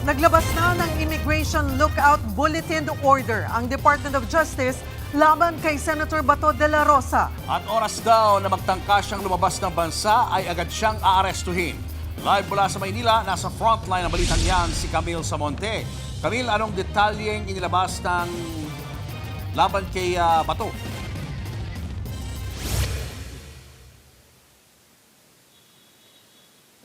Naglabas na ng Immigration Lookout Bulletin Order ang Department of Justice laban kay Senator Bato de la Rosa. At oras daw na magtangka siyang lumabas ng bansa ay agad siyang aarestuhin. Live mula sa Maynila, nasa frontline ng balitan yan si Camille Samonte. Camille, anong detalyeng inilabas ng laban kay Bato?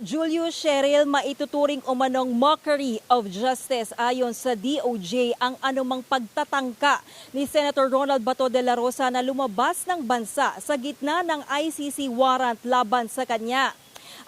Julius Cheryl, maituturing umanong mockery of justice ayon sa DOJ ang anumang pagtatangka ni Senator Ronald Bato de la Rosa na lumabas ng bansa sa gitna ng ICC warrant laban sa kanya.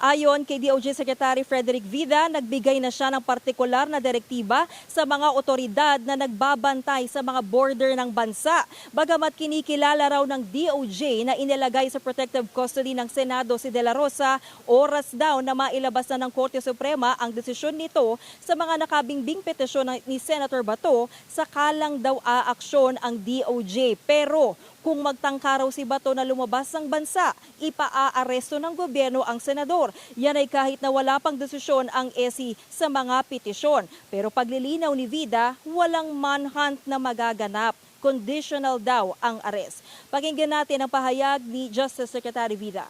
Ayon kay DOJ Secretary Frederick Vida, nagbigay na siya ng partikular na direktiba sa mga otoridad na nagbabantay sa mga border ng bansa. Bagamat kinikilala raw ng DOJ na inilagay sa protective custody ng Senado si De La Rosa, oras daw na mailabas na ng Korte Suprema ang desisyon nito sa mga nakabingbing petisyon ni Senator Bato, sakalang daw aaksyon ang DOJ. Pero kung magtangka raw si Bato na lumabas ng bansa, ipaaaresto ng gobyerno ang senador. Yan ay kahit na wala pang desisyon ang SC sa mga petisyon. Pero paglilinaw ni Vida, walang manhunt na magaganap. Conditional daw ang arrest. Pakinggan natin ang pahayag ni Justice Secretary Vida.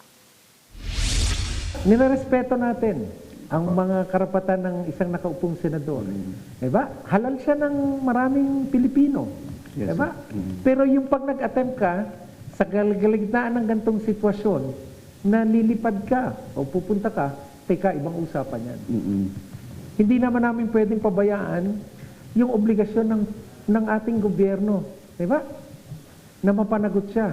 Nirerespeto natin ang mga karapatan ng isang nakaupong senador. Diba? Halal siya ng maraming Pilipino. Yes, diba? Pero yung pag nag-attempt ka sa galigdaan ng gantong sitwasyon na lilipad ka o pupunta ka, teka, ibang usapan yan. Hindi naman namin pwedeng pabayaan yung obligasyon ng ating gobyerno. Diba? Na mapanagot siya.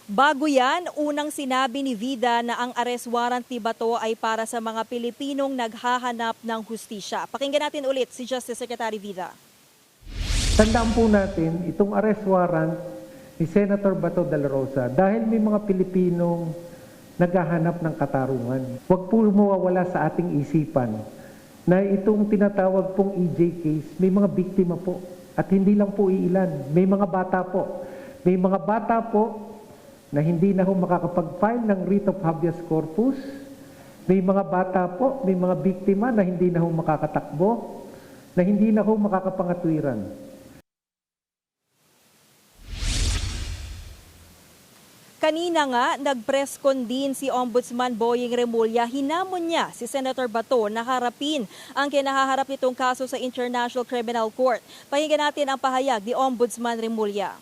Bago yan, unang sinabi ni Vida na ang arrest warrant ni Bato ay para sa mga Pilipinong naghahanap ng hustisya. Pakinggan natin ulit si Justice Secretary Vida. Tandaan po natin, itong arrest warrant ni Senator Bato de la Rosa dahil may mga Pilipinong naghahanap ng katarungan. Huwag po mawawala sa ating isipan na itong tinatawag pong EJ case, may mga biktima po. At hindi lang po iilan, may mga bata po. May mga bata po na hindi na ho makakapag-file ng writ of habeas corpus. May mga bata po, may mga biktima na hindi na ho makakatakbo, na hindi na ho makakapangatwiran. Kanina nga, nag-press con din si Ombudsman Boying Remulla. Hinamon niya si Senator Bato na harapin ang kinahaharap nitong kaso sa International Criminal Court. Pakinggan natin ang pahayag ni Ombudsman Remulla.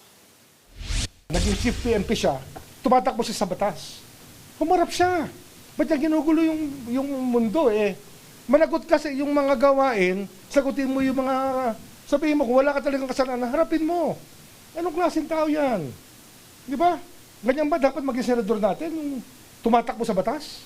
Naging chief PNP siya, tumatakbo siya sa batas. Humarap siya. Ba't niya ginugulo yung mundo eh? Managot kasi yung mga gawain, sagutin mo yung mga, sabihin mo kung wala ka talagang kasalanan, harapin mo. Anong klaseng tao yan? Di ba? Ganyan ba dapat maging senador natin, yung tumatakbo sa batas?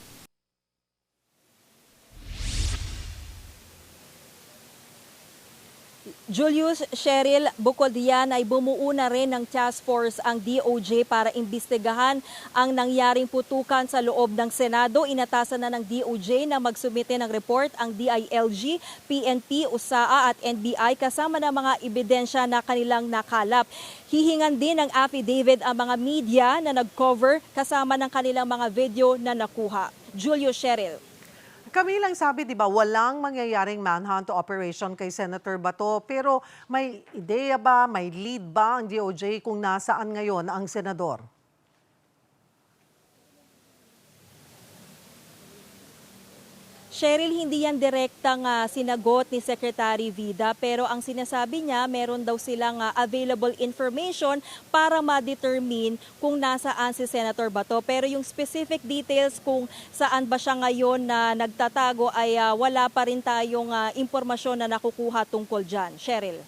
Julius Cheryl, bukod diyan ay bumuo na rin ng task force ang DOJ para imbestigahan ang nangyaring putukan sa loob ng Senado. Inatasan na ng DOJ na magsumite ng report ang DILG, PNP, USAA at NBI kasama ng mga ebidensya na kanilang nakalap. Hihingan din ng affidavit ang mga media na nag-cover kasama ng kanilang mga video na nakuha. Julius Cheryl. Kamilang sabi, di ba, walang mangyayaring manhunt operation kay Senator Bato. Pero may ideya ba, may lead ba ang DOJ kung nasaan ngayon ang senador? Cheryl, hindi yan direktang sinagot ni Secretary Vida, pero ang sinasabi niya, meron daw silang available information para ma-determine kung nasaan si Senator Bato. Pero yung specific details kung saan ba siya ngayon na nagtatago ay wala pa rin tayong impormasyon na nakukuha tungkol dyan. Cheryl.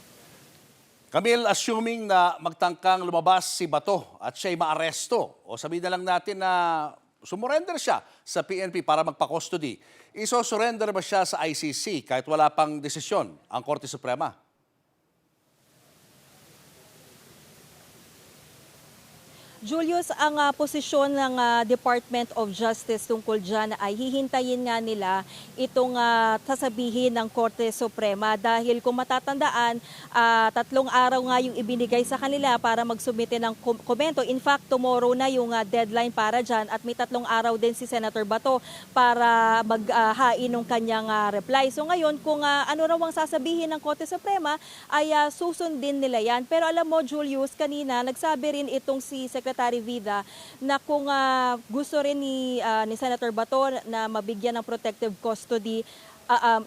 Camille, assuming na magtangkang lumabas si Bato at siya'y maaresto, o sabihin na lang natin na sumurrender siya sa PNP para magpa-custody, iso-surrender ba siya sa ICC kahit wala pang desisyon ang Korte Suprema? Julius, ang posisyon ng Department of Justice tungkol dyan ay hihintayin nga nila itong sasabihin ng Korte Suprema dahil kung matatandaan, 3 araw nga yung ibinigay sa kanila para magsubmite ng komento. In fact, tomorrow na yung deadline para dyan at may 3 araw din si Senator Bato para maghain ng kanyang reply. So ngayon, kung ano raw ang sasabihin ng Korte Suprema ay susundin nila yan. Pero alam mo, Julius, kanina nagsabi rin itong si Secretary Vida na kung gusto rin ni Senator Bato na mabigyan ng protective custody,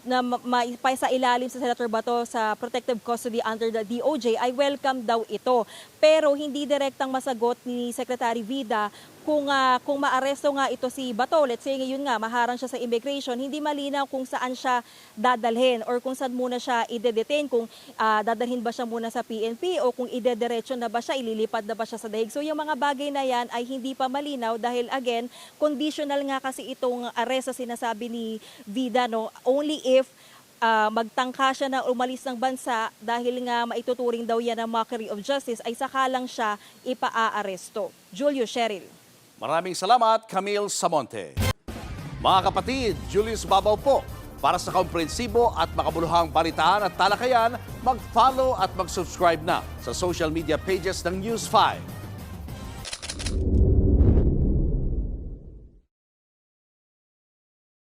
na maipasa ilalim sa Senator Bato sa protective custody under the DOJ, ay welcome daw ito. Pero hindi direktang masagot ni Secretary Vida kung maaresto nga ito si Bato, let's say ngayon nga, maharang siya sa immigration, hindi malinaw kung saan siya dadalhin or kung saan muna siya ide-detain, kung dadalhin ba siya muna sa PNP o kung ide-diretso na ba siya, ililipad na ba siya sa dahig. So yung mga bagay na yan ay hindi pa malinaw dahil again, conditional nga kasi itong arrest na sinasabi ni Vida, no? Only if magtangka siya na umalis ng bansa dahil nga maituturing daw yan ng mockery of justice, ay saka lang siya ipa-aaresto. Julio, Cheryl. Maraming salamat, Camille Samonte. Mga kapatid, Julius Babaw po. Para sa komprehensibo at makabuluhang balitaan at talakayan, mag-follow at mag-subscribe na sa social media pages ng News 5.